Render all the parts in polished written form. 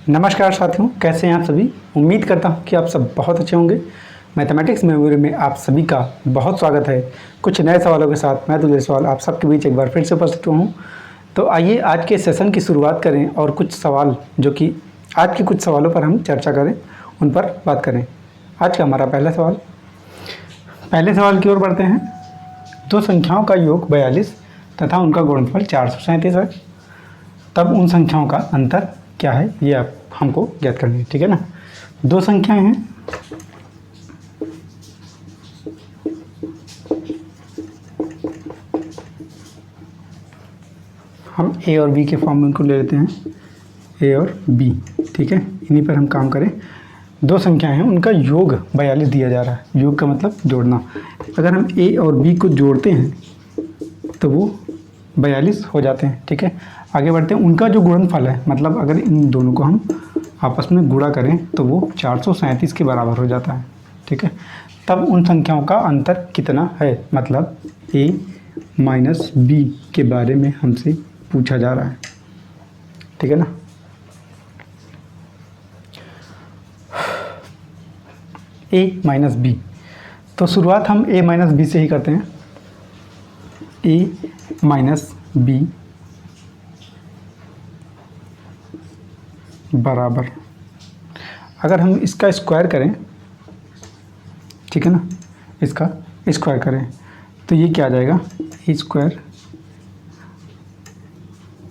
नमस्कार साथियों, कैसे हैं आप सभी। उम्मीद करता हूं कि आप सब बहुत अच्छे होंगे। मैथमेटिक्स मेमोरी में आप सभी का बहुत स्वागत है। कुछ नए सवालों के साथ मैं तुझे सवाल आप सबके बीच एक बार फिर से उपस्थित हुआ हूँ। तो आइए आज के सेशन की शुरुआत करें और कुछ सवाल जो कि आज के कुछ सवालों पर हम चर्चा करें, उन पर बात करें। आज का हमारा पहले सवाल की ओर बढ़ते हैं। दो संख्याओं का योग 42 तथा उनका गुणनफल 437 है, तब उन संख्याओं का अंतर क्या है ये आप हमको ज्ञात करनी है। ठीक है ना। दो संख्याएं हैं, हम ए और बी के फॉर्म में उनको ले लेते हैं, ए और बी। ठीक है, इन्हीं पर हम काम करें। दो संख्याएं हैं, उनका योग 42 दिया जा रहा है। योग का मतलब जोड़ना। अगर हम ए और बी को जोड़ते हैं तो वो 42 हो जाते हैं। ठीक है, आगे बढ़ते हैं। उनका जो गुणनफल है, मतलब अगर इन दोनों को हम आपस में गुणा करें तो वो 437 के बराबर हो जाता है। ठीक है, तब उन संख्याओं का अंतर कितना है, मतलब a माइनस बी के बारे में हमसे पूछा जा रहा है। ठीक है ना। a माइनस बी, तो शुरुआत हम a माइनस बी से ही करते हैं। a माइनस बी बराबर, अगर हम इसका स्क्वायर करें, ठीक है ना, इसका स्क्वायर करें तो ये क्या आ जाएगा, ए स्क्वायर।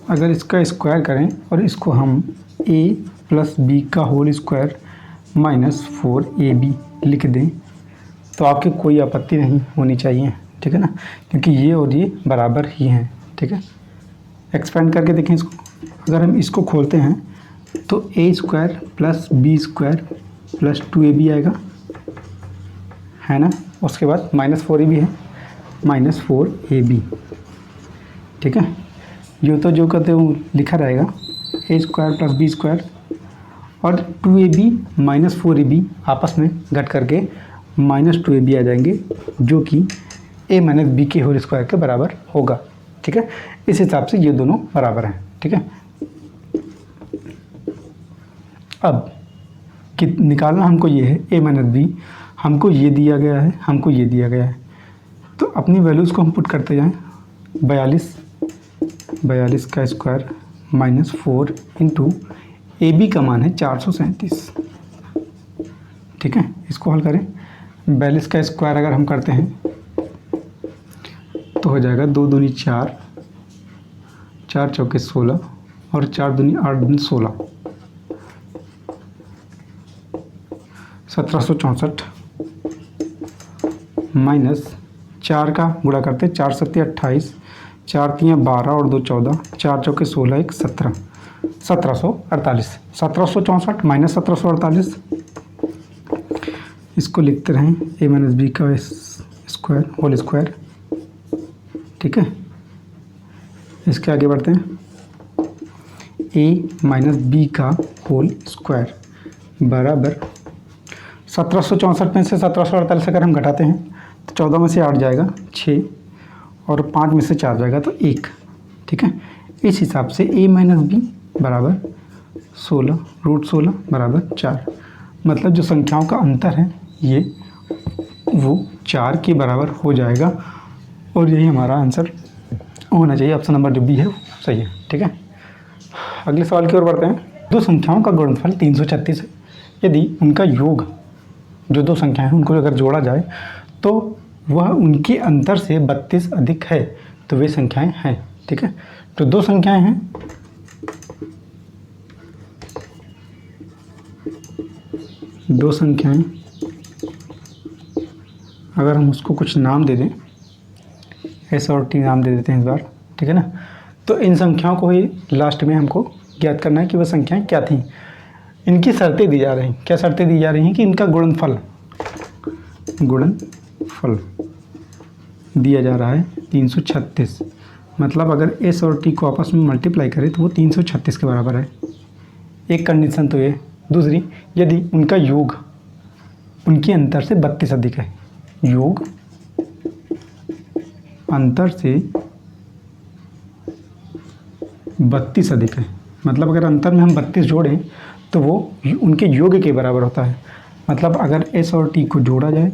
अगर इसका स्क्वायर करें और इसको हम a प्लस बी का होल स्क्वायर माइनस 4ab लिख दें तो आपकी कोई आपत्ति नहीं होनी चाहिए। ठीक है ना, क्योंकि ये और ये बराबर ही हैं। ठीक है, एक्सपेंड करके देखें इसको। अगर हम इसको खोलते हैं तो a square plus b square plus 2ab आएगा, है ना। उसके बाद माइनस 4ab है, माइनस 4ab। ठीक है, जो तो जो कहते हो लिखा रहेगा, ए स्क्वायर प्लस बी स्क्वायर और 2ab माइनस 4ab आपस में घट करके माइनस 2ab आ जाएंगे, जो कि a माइनस बी के होल स्क्वायर के बराबर होगा। ठीक है, इस हिसाब से ये दोनों बराबर हैं। ठीक है, अब निकालना हमको ये है, a माइनस बी हमको ये दिया गया है, हमको ये दिया गया है। तो अपनी वैल्यूज़ को हम पुट करते जाएं। 42 का square minus 4 into A B का मान है 437। ठीक है, इसको हल करें। 42 का स्क्वायर अगर हम करते हैं तो हो जाएगा 2 दूनी 4, 4 चौके 16 और 4 दूनी 8 दूनी 16, 1764 माइनस 4 का गुणा करते, 4 सत्ते 28, 4 तियाँ 12 और 2 14, 4 चौके 16 1 17, 1748। 1764 माइनस 1748, इसको लिखते रहें ए माइनस बी का स्क्वायर होल स्क्वायर। ठीक है, इसके आगे बढ़ते हैं। ए माइनस बी का होल स्क्वायर बराबर 1764 में से 1748 अगर हम घटाते हैं तो 14 में से 8 जाएगा 6 और 5 में से 4 जाएगा तो 1। ठीक है, इस हिसाब से a माइनस बी बराबर 16 रूट 16 बराबर 4, मतलब जो संख्याओं का अंतर है ये वो 4 के बराबर हो जाएगा और यही हमारा आंसर होना चाहिए। ऑप्शन नंबर जो बी है वो सही है। ठीक है, अगले सवाल की ओर बढ़ते हैं। दो संख्याओं का गुणनफल 336 है, यदि उनका योग, जो दो संख्याएं हैं उनको अगर जोड़ा जाए तो वह उनके अंतर से 32 अधिक है, तो वे संख्याएं हैं। ठीक है, तो दो संख्याएं हैं, दो संख्याएं, अगर हम उसको कुछ नाम दे दें, एस और टी नाम दे देते हैं इस बार। ठीक है ना, तो इन संख्याओं को ही लास्ट में हमको ज्ञात करना है कि वह संख्याएं क्या थीं। इनकी शर्तें दी जा रही हैं। क्या शर्तें दी जा रही हैं कि इनका गुणनफल दिया जा रहा है 336, मतलब अगर एस और टी को आपस में मल्टीप्लाई करें तो वो 336 के बराबर है। एक कंडीशन तो ये। दूसरी, यदि उनका योग उनके अंतर से 32 अधिक है, योग अंतर से 32 अधिक है, मतलब अगर अंतर में हम 32 जोड़ें तो वो उनके योग के बराबर होता है। मतलब अगर s और t को जोड़ा जाए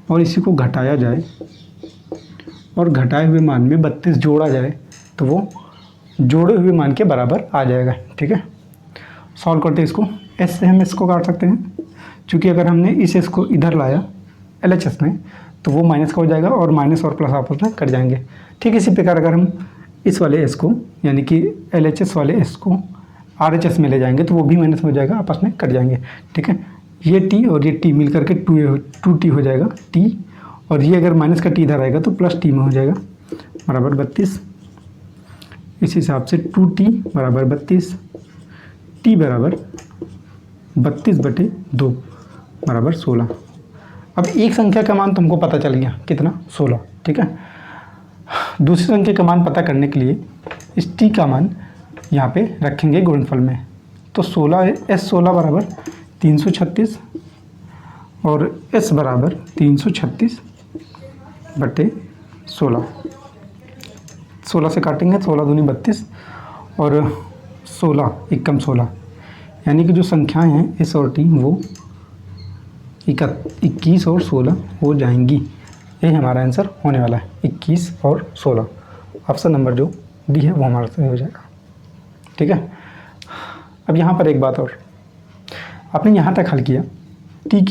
और इसी को घटाया जाए और घटाए हुए मान में 32 जोड़ा जाए तो वो जोड़े हुए मान के बराबर आ जाएगा। ठीक है, सॉल्व करते हैं इसको। s से हम इसको काट सकते हैं, क्योंकि अगर हमने इस s को इधर लाया LHS में तो वो माइनस का हो जाएगा और माइनस और प्लस आपस में कट जाएंगे। ठीक इसी प्रकार अगर हम इस वाले s को यानी कि LHS वाले s को RHS में ले जाएंगे तो वो भी माइनस हो जाएगा, आपस में कट जाएंगे। ठीक है, ये t और ये t मिल करके 2t हो जाएगा t, और ये अगर माइनस का t इधर आएगा तो प्लस t में हो जाएगा बराबर 32। इस हिसाब से 2t बराबर 32, t बराबर 32/2 बराबर 16। अब एक संख्या का मान तुमको पता चल गया कितना, 16। ठीक है, दूसरी संख्या का मान पता करने के लिए इस t का मान यहाँ पे रखेंगे गुणनफल में। तो 16 बराबर 336 और s बराबर 336/16। 16 से काटेंगे, 16 दूनी 32 और 16 एकम 16, यानी कि जो संख्याएं हैं s और t वो 21 और 16 हो जाएंगी। यही हमारा आंसर होने वाला है, 21 और 16। ऑप्शन नंबर जो डी है वो हमारा सही हो जाएगा। ठीक है, अब यहाँ पर एक बात और, आपने यहाँ तक हल किया, t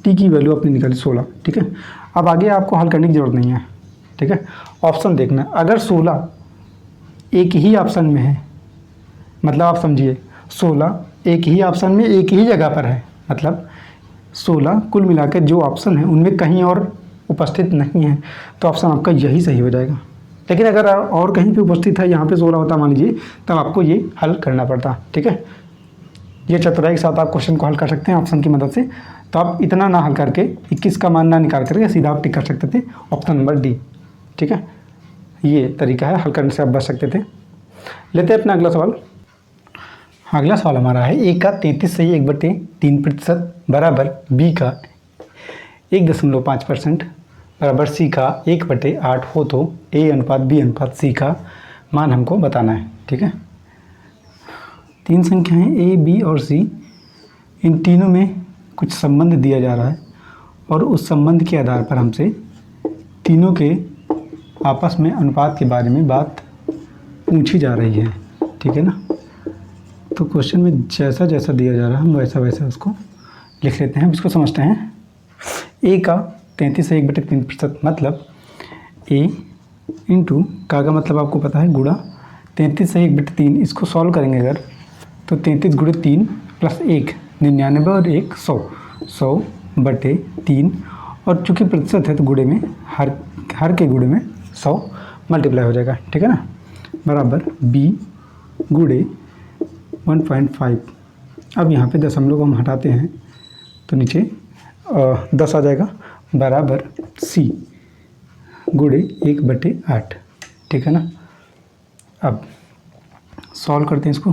की वैल्यू आपने निकाली 16। ठीक है, अब आगे आपको हल करने की ज़रूरत नहीं है। ठीक है, ऑप्शन देखना, अगर 16 एक ही ऑप्शन में है, मतलब आप समझिए 16 एक ही ऑप्शन में एक ही जगह पर है, मतलब 16 कुल मिलाकर जो ऑप्शन है उनमें कहीं और उपस्थित नहीं है, तो ऑप्शन आपका यही सही हो जाएगा। लेकिन अगर और कहीं पे उपस्थित है, यहाँ पे 16 होता मान लीजिए, तब आपको ये हल करना पड़ता। ठीक है, ये चतुराई के साथ आप क्वेश्चन को हल कर सकते हैं ऑप्शन की मदद से। तो आप इतना ना हल करके 21 का मान ना निकाल करके सीधा आप टिक कर सकते थे ऑप्शन नंबर डी। ठीक है, ये तरीका है, हल करने से आप बच सकते थे। लेते हैं अपना अगला सवाल। अगला सवाल हमारा है a का 33 सही 1/3% बराबर b का 1.5% बराबर c का 1/8 हो तो a अनुपात b अनुपात c का मान हमको बताना है। ठीक है, तीन संख्याएं a, b और c, इन तीनों में कुछ संबंध दिया जा रहा है और उस संबंध के आधार पर हमसे तीनों के आपस में अनुपात के बारे में बात पूछी जा रही है। ठीक है ना, तो क्वेश्चन में जैसा जैसा दिया जा रहा है हम वैसा वैसा उसको लिख लेते हैं। इसको समझते हैं। a का 33 से 1/3% मतलब a इंटू का मतलब आपको पता है गुणा 33 से 1/3। इसको सॉल्व करेंगे अगर तो 33 × 3 + 1 99 और 1 100, 100/3, और चूँकि प्रतिशत है तो गुणे में हर के गुणे में 100 मल्टीप्लाई हो जाएगा। ठीक है ना, बराबर b गुणे 1.5। अब यहाँ पे दशमलव को हम हटाते हैं तो नीचे 10 आ जाएगा, बराबर c गुणे 1/8। ठीक है ना, अब सॉल्व करते हैं इसको।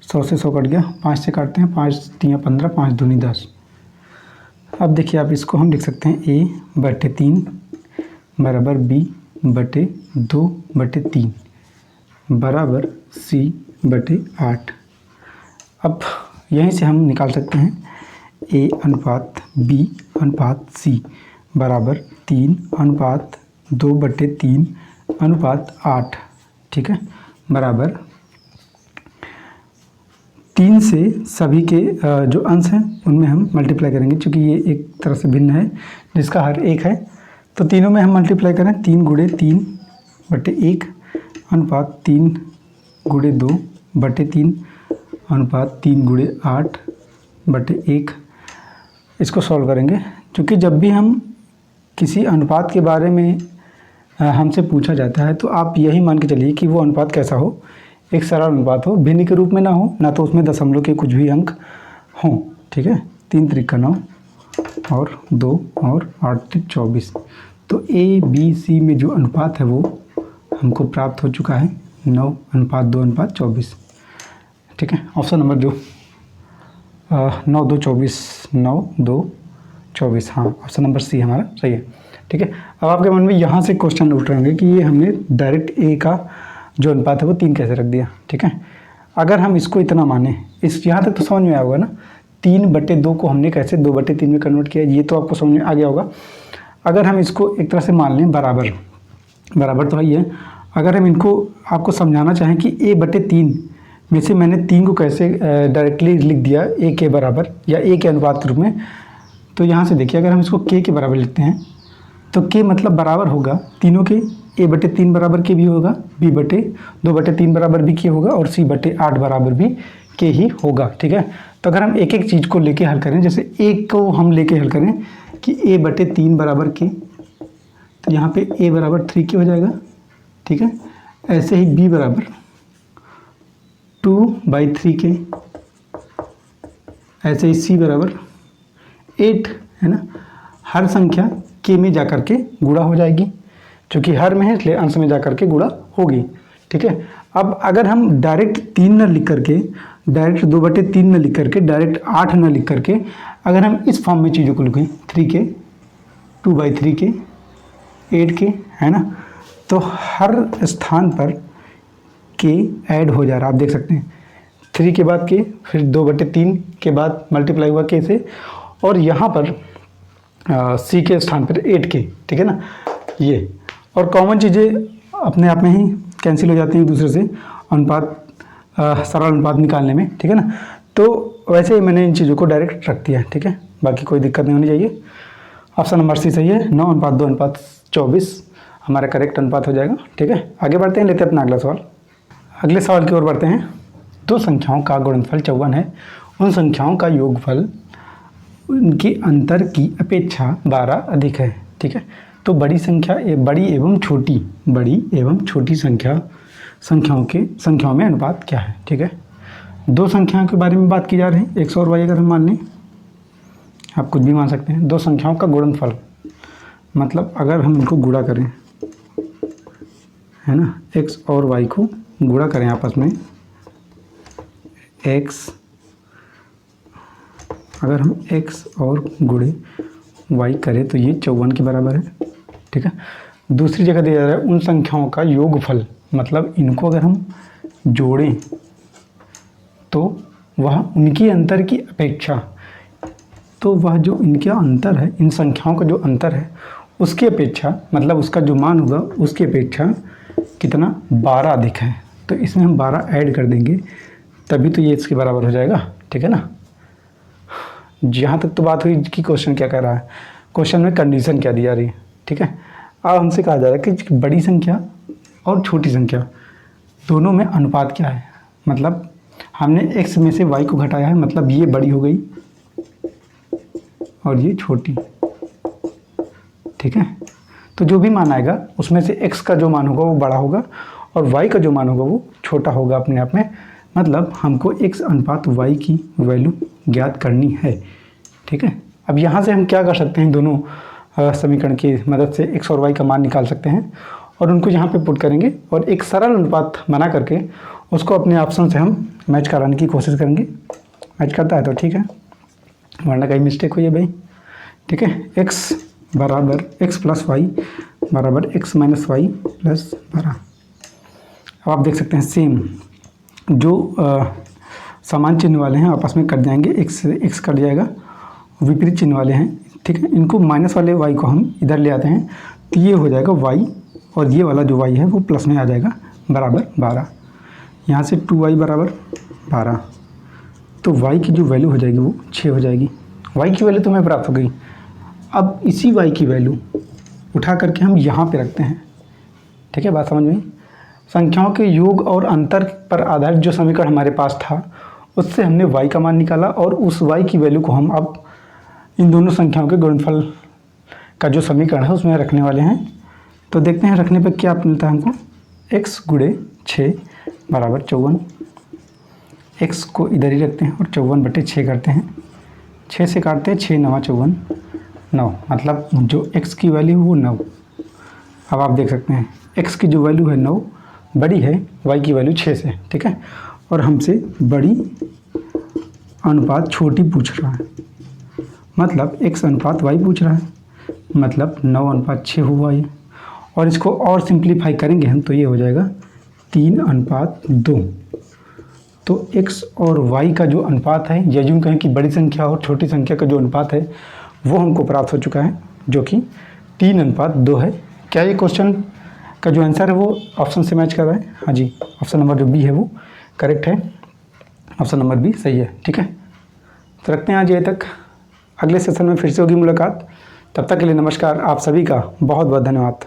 100 से 100 कट गया, 5 से काटते हैं, 5 × 15, 5 दूनी 10। अब देखिए आप इसको हम लिख सकते हैं a/3 बराबर b/2/3 बराबर c/8। अब यहीं से हम निकाल सकते हैं a अनुपात b अनुपात c बराबर 3/2/3 अनुपात 8। ठीक है, बराबर 3 से सभी के जो अंश हैं उनमें हम मल्टीप्लाई करेंगे, क्योंकि ये एक तरह से भिन्न है जिसका हर एक है, तो तीनों में हम मल्टीप्लाई करें। 3 × 3/1 अनुपात 3 × 2/3 अनुपात 3 × 8/1। इसको सॉल्व करेंगे, क्योंकि जब भी हम किसी अनुपात के बारे में हमसे पूछा जाता है तो आप यही मान के चलिए कि वो अनुपात कैसा हो, एक सरल अनुपात हो, भिन्न के रूप में ना हो, ना तो उसमें दशमलव के कुछ भी अंक हों। ठीक है, 3 × 9 और 2 और 8 × 24। तो a b c में जो अनुपात है वो हमको प्राप्त हो चुका है 9:2:24। ठीक है, ऑप्शन नंबर जो 9:2:24, 9:2:24, हाँ ऑप्शन नंबर सी हमारा सही है। ठीक है, अब आपके मन में यहाँ से क्वेश्चन उठ रहे होंगे कि ये हमने डायरेक्ट a का जो अनुपात है वो 3 कैसे रख दिया। ठीक है, अगर हम इसको इतना माने, इस यहाँ तक तो समझ में आया होगा ना। 3/2 को हमने कैसे 2/3 में कन्वर्ट किया, ये तो आपको समझ में आ गया होगा। अगर हम इसको एक तरह से मान लें बराबर, बराबर तो है ही है। अगर हम इनको आपको समझाना चाहें कि a/3 में से मैंने 3 को कैसे डायरेक्टली लिख दिया a के बराबर या a के अनुपात के रूप में, तो यहाँ से देखिए अगर हम इसको k के बराबर लिखते हैं तो k मतलब बराबर होगा तीनों के, a/3 बराबर k भी होगा, b/2/3 बराबर भी k होगा और c/8 बराबर भी k ही होगा। ठीक है, तो अगर हम एक एक चीज़ को लेके हल करें, जैसे एक को हम लेके हल करें कि a/3 बराबर k, तो यहाँ पे a बराबर 3k हो जाएगा। ठीक है, ऐसे ही b बराबर 2/3k, ऐसे ही c बराबर 8 है ना। हर संख्या k में जाकर के गुणा हो जाएगी, क्योंकि हर में है इसलिए अंश में जाकर के गुणा होगी। ठीक है, अब अगर हम डायरेक्ट 3 न लिख करके, डायरेक्ट 2/3 न लिख करके, डायरेक्ट 8 न लिख करके अगर हम इस फॉर्म में चीज़ों को लिखें 3k, 2/3k, 8k है ना, तो हर स्थान पर k ऐड हो जा रहा है। आप देख सकते हैं 3 के बाद k, फिर 2/3 के बाद मल्टीप्लाई हुआ k से, और यहाँ पर c के स्थान पर 8k। ठीक है ना, ये और कॉमन चीज़ें अपने आप में ही कैंसिल हो जाती हैं एक दूसरे से अनुपात, सरल अनुपात निकालने में। ठीक है ना, तो वैसे ही मैंने इन चीज़ों को डायरेक्ट रख दिया है। ठीक है, बाकी कोई दिक्कत नहीं होनी चाहिए। ऑप्शन नंबर सी सही है, 9:2:24 हमारा करेक्ट अनुपात हो जाएगा। ठीक है, आगे बढ़ते हैं, लेते हैं अपना अगला सवाल। अगले सवाल की ओर बढ़ते हैं। दो संख्याओं का गुणनफल 54 है, उन संख्याओं का योगफल उनके अंतर की अपेक्षा 12 अधिक है। ठीक है, तो बड़ी एवं छोटी संख्याओं में अनुपात क्या है। ठीक है, दो संख्याओं के बारे में बात की जा रही है, x और y अगर हम मान लें, आप कुछ भी मान सकते हैं। दो संख्याओं का गुणनफल मतलब अगर हम इनको गुणा करें, है ना, x और y को गुणा करें आपस में, x अगर हम x और गुणे y करें तो ये 54 के बराबर है। ठीक है, दूसरी जगह दिया जा रहा है उन संख्याओं का योगफल, मतलब इनको अगर हम जोड़ें तो वह उनकी अंतर की अपेक्षा, तो वह जो इनका अंतर है, इन संख्याओं का जो अंतर है उसकी अपेक्षा, मतलब उसका जो मान होगा उसकी अपेक्षा कितना, 12 अधिक है। तो इसमें हम 12 ऐड कर देंगे तभी तो ये इसके बराबर हो जाएगा। ठीक है ना, जहाँ तक तो बात हुई कि क्वेश्चन क्या कर रहा है, क्वेश्चन में कंडीशन क्या दी जा रही है। ठीक है, अब हमसे कहा जा रहा है कि बड़ी संख्या और छोटी संख्या दोनों में अनुपात क्या है। मतलब हमने x में से y को घटाया है, मतलब ये बड़ी हो गई और ये छोटी। ठीक है, तो जो भी मान आएगा उसमें से x का जो मान होगा वो बड़ा होगा और y का जो मान होगा वो छोटा होगा अपने आप में। मतलब हमको x अनुपात y की वैल्यू ज्ञात करनी है। ठीक है, अब यहाँ से हम क्या कर सकते हैं, दोनों समीकरण की मदद से x और y का मान निकाल सकते हैं और उनको यहाँ पे पुट करेंगे और एक सरल अनुपात बना करके उसको अपने ऑप्शन से हम मैच कराने की कोशिश करेंगे। मैच करता है तो ठीक है, वरना कहीं मिस्टेक हुई है भाई। ठीक है, x बराबर x प्लस वाई बराबर x माइनस वाई प्लस 12। अब आप देख सकते हैं सेम जो समान चिन्ह वाले हैं आपस में कट जाएंगे, x कट जाएगा, विपरीत चिन्ह वाले हैं। ठीक है, इनको माइनस वाले y को हम इधर ले आते हैं तो ये हो जाएगा y और ये वाला जो y है वो प्लस में आ जाएगा बराबर 12। यहाँ से 2y बराबर 12, तो y की जो वैल्यू हो जाएगी वो 6 हो जाएगी। y की वैल्यू तो हमें प्राप्त हो गई। अब इसी y की वैल्यू उठा करके हम यहाँ पे रखते हैं। ठीक है, बात समझ में? संख्याओं के योग और अंतर पर आधारित जो समीकरण हमारे पास था उससे हमने y का मान निकाला और उस y की वैल्यू को हम अब इन दोनों संख्याओं के गुणनफल का जो समीकरण है उसमें रखने वाले हैं। तो देखते हैं रखने पर क्या मिलता है हमको। x गुणे 6 बराबर 54, x को इधर ही रखते हैं और 54/6 करते हैं, 6 से काटते हैं, 6 9 54, 9, मतलब जो x की वैल्यू वो 9। अब आप देख सकते हैं x की जो वैल्यू है 9 बड़ी है y की वैल्यू 6 से। ठीक है, और हमसे बड़ी अनुपात छोटी पूछ रहा है, मतलब x अनुपात y पूछ रहा है, मतलब 9:6 हुआ ये। और इसको और सिंप्लीफाई करेंगे हम तो ये हो जाएगा 3:2। तो x और y का जो अनुपात है, या यूँ कहें कि बड़ी संख्या और छोटी संख्या का जो अनुपात है वो हमको प्राप्त हो चुका है, जो कि 3:2 है। क्या ये क्वेश्चन का जो आंसर है वो ऑप्शन से मैच कर रहा है? हाँ जी, ऑप्शन नंबर जो बी है वो करेक्ट है, ऑप्शन नंबर बी सही है। ठीक है, तो रखते हैं आज यहीं तक, अगले सेशन में फिर से होगी मुलाकात। तब तक के लिए नमस्कार, आप सभी का बहुत बहुत धन्यवाद।